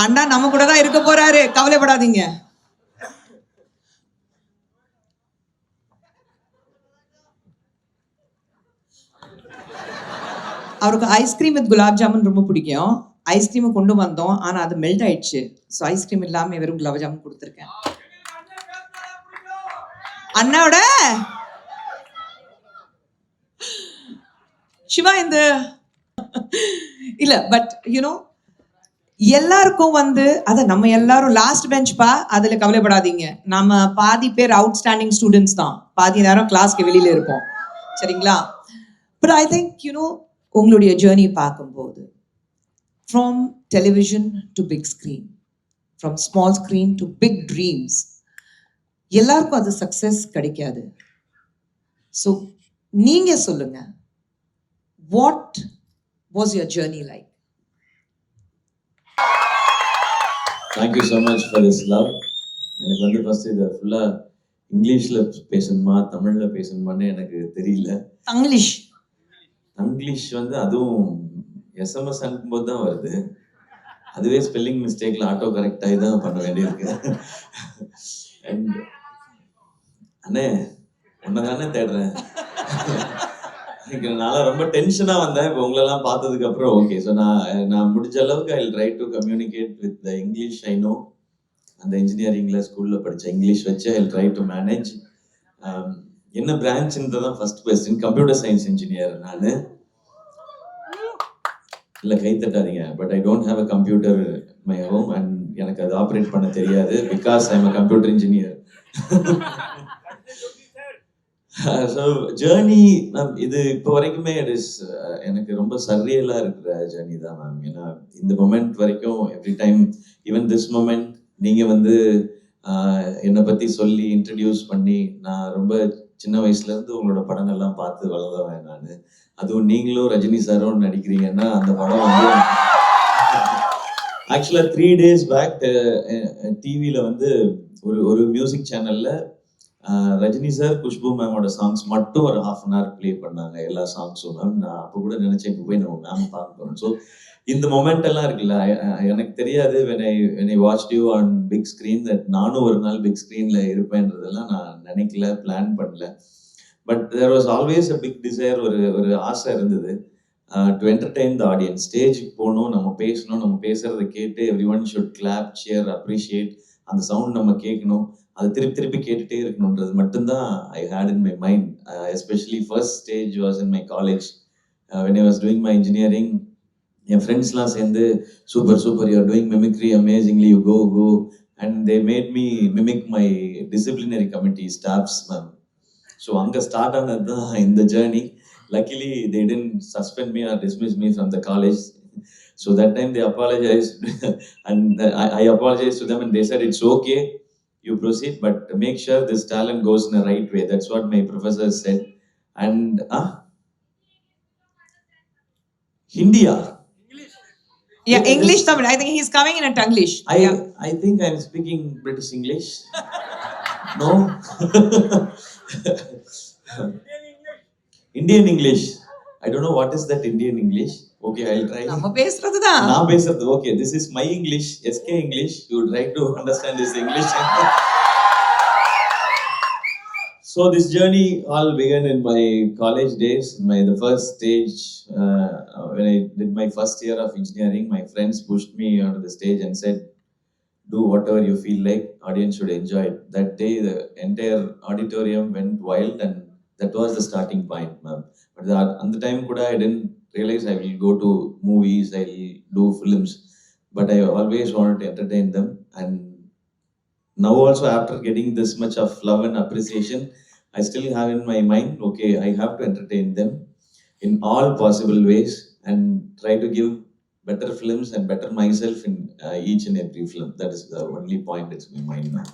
அண்ணா நம்ம கூட தான் இருக்க போறாரு, கவலைப்படாதீங்க. அவருக்கு ஐஸ்கிரீம் வித் குலாப் ஜாமுன் ரொம்ப பிடிக்கும். ஐஸ்கிரீமை கொண்டு வந்தோம், ஆனா அது மெல்ட் ஆயிடுச்சு. ஸோ ஐஸ்கிரீம் இல்லாம வெறும் குலாப் ஜாமுன் கொடுத்துருக்கேன். அண்ணாவோட சிவா இந்த இல்ல பட் யூனோ எல்லாருக்கும் அத நம்ம எல்லாரும் லாஸ்ட் பெஞ்ச் பா, அதுல கவலைப்படாதீங்க. நம்ம பாதி பேர் அவுட்ஸ்டாண்டிங் ஸ்டூடெண்ட்ஸ் தான், பாதி நேரம் கிளாஸ்க்கு வெளியில இருப்போம், சரிங்களா? பட் ஐ திங்க் உங்களுடைய ஜேர்னி பார்க்கும்போது from television to big screen, from small screen to big dreams, எல்லாருக்கும் அது சக்சஸ் கிடைக்காது. ஸோ நீங்க சொல்லுங்க, what was your journey like? Thank you so much for this love. எனக்கு ஃபர்ஸ்ட் இதை ஃபுல்லாக இங்கிலீஷில் பேசணுமா தமிழில் பேசணுமான்னு எனக்கு தெரியல. தங்கிலீஷ் அதுவும் எஸ்எம்எஸ் அனுப்பும்போது தான் வருது. அதுவே ஸ்பெல்லிங் மிஸ்டேக்கில் ஆட்டோ கரெக்ட் ஆகி தான் பண்ண வேண்டியிருக்கு. அண்ட் அண்ணே உன்னை தானே தேடுறேன். நான் ரொம்ப டென்ஷனாக வந்தேன். இப்போ உங்களெல்லாம் பார்த்ததுக்கு அப்புறம் ஓகே. ஸோ நான் முடிஞ்ச அளவுக்கு I try to communicate with the English I know. அந்த இன்ஜினியரிங்கில் ஸ்கூலில் படித்த இங்கிலீஷ் வச்சு ஐ ட்ரை டு மேனேஜ். என்ன பிரான்ச்ன்றதான் first question. Computer science engineer நான். இல்லை கை தட்டாதீங்க. But I don't have a computer my home and எனக்கு அது ஆப்ரேட் பண்ண தெரியாது because I am a computer engineer. So journey இது இப்போ வரைக்குமே இட் இஸ் எனக்கு ரொம்ப சர்ரியலாக இருக்கிற ஜேர்னி தான் மேம். ஏன்னா இந்த மொமெண்ட் வரைக்கும் every time even this moment நீங்கள் என்னை பற்றி சொல்லி இன்ட்ரடியூஸ் பண்ணி நான் ரொம்ப சின்ன வயசுலேருந்து உங்களோட படங்கள்லாம் பார்த்து வளர்ந்தவன் நான். அதுவும் நீங்களும் ரஜினி சாரும் நடிக்கிறீங்கன்னா அந்த படம் ஆக்சுவலாக 3 days பேக் டிவியில் ஒரு மியூசிக் சேனலில் ரஜினி சார் குஷ்பு மேமோட சாங்ஸ் மட்டும் ஒரு 1/2 hour ப்ளே பண்ணாங்க, எல்லா சாங்ஸும் மேம். நான் அப்போ கூட நினைச்சேன் இப்போ போய் நம்ம மேம் பார்க்க போகிறோம். ஸோ இந்த மொமெண்ட் எல்லாம் இருக்குல்ல, எனக்கு தெரியாது when I watched you on big screen that நானும் ஒரு நாள் பிக் ஸ்க்ரீனில் இருப்பேன்றதெல்லாம் நான் நினைக்கல, பிளான் பண்ணல. But there was always a big desire. ஒரு ஆசை இருந்தது டு என்டர்டெயின் த ஆடியன்ஸ். ஸ்டேஜுக்கு போகணும், நம்ம பேசணும், நம்ம பேசுறதை கேட்டு everyone should clap, cheer, appreciate. அந்த சவுண்ட் நம்ம கேட்கணும், அது திருப்பி கேட்டுட்டே இருக்கணுன்றது மட்டும்தான் I hate in my mind. Especially first stage was in my college when I was doing my engineering. என் ஃப்ரெண்ட்ஸ்லாம் சேர்ந்து super you are doing mimicry amazingly, you go and they made me mimic my disciplinary committee staffs ma'am. So அங்கே start ஆனது தான் இந்த ஜேர்னி. Luckily they didn't suspend me R dismiss me from the college. So that time they apologized and I apologized to them and they said it's okay, you proceed, but make sure this talent goes in the right way. That's what my professor said. And Hindiya? Yeah, English Tamil. I think he's coming in a Tanglish. I think I'm speaking British English. No? Indian English. I don't know what is that Indian English. Okay, I'll try. நம்ம பேசுறது தான். நான் பேசுறது. Okay, this is my English, SK English. You try to understand this English. So this journey all began in my college days. The first stage, when I did my first year of engineering, my friends pushed me onto the stage and said, do whatever you feel like, audience should enjoy it. That day, the entire auditorium went wild and that was the starting point, ma'am. But at the time, I didn't realize I will go to movies, I will do films. But I always wanted to entertain them. And now also, after getting this much of love and appreciation, I still have in my mind, okay, I have to entertain them in all possible ways and try to give better films and better myself in each and every film. That is the only point that's in my mind now.